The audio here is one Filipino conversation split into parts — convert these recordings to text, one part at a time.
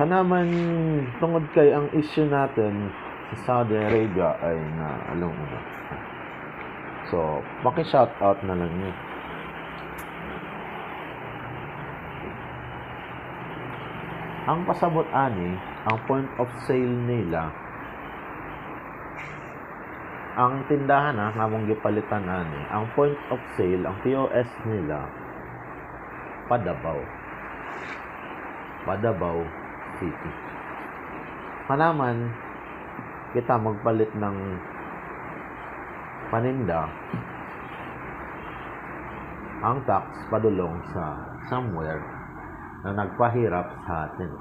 Kanaman tungod kay ang issue natin sa Saudi Arabia ay na alam mo na. So, paki-shoutout na lang yun. Ang pasabot ani, ang point of sale nila, ang tindahan nga mong gipalitan ani, ang point of sale, ang POS nila, Padabaw City. Manaman, kita magpalit ng paninda, ang tax padulong sa somewhere na nagpahirap sa atin.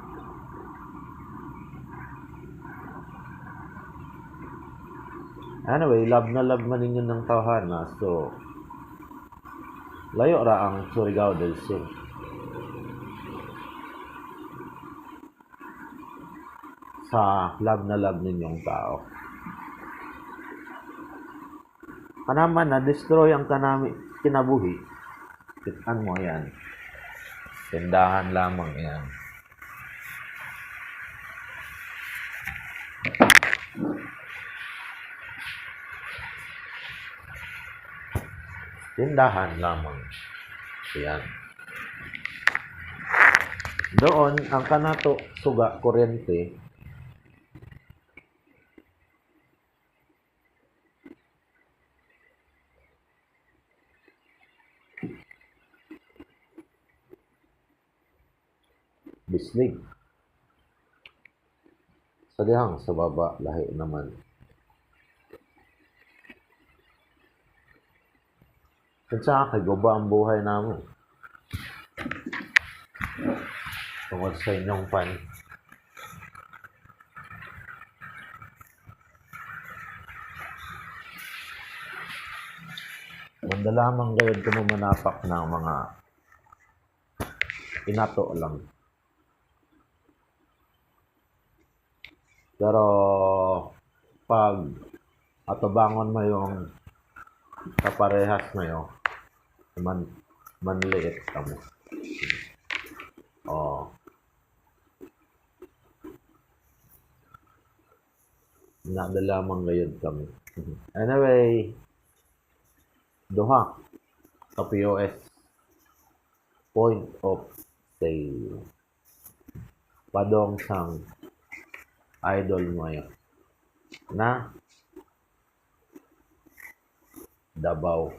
Anyway, love na love man ninyo ng tawhana. So, layo ra ang Surigao del Sur. Sa love na love ninyong tao. Kanaman na destroy ang kanami kinabuhi. Kitaan mo yan. Tindahan lamang yan. Tindahan lamang. Yan. Doon, ang kanato suga kuryente, bislig. Sa dihang, sa baba, lahi naman. Sa kay guba ang buhay namin. Tungkol sa inyong pan. Wanda lamang gayod ko manapak ng mga inato lang. Pero pag atabangon mo yung kaparehas na yun, manliit ka mo. Oh. Nada lamang gayod kami. Anyway, duha sa POS, point of sale. Padong sang idol mo yun na Davao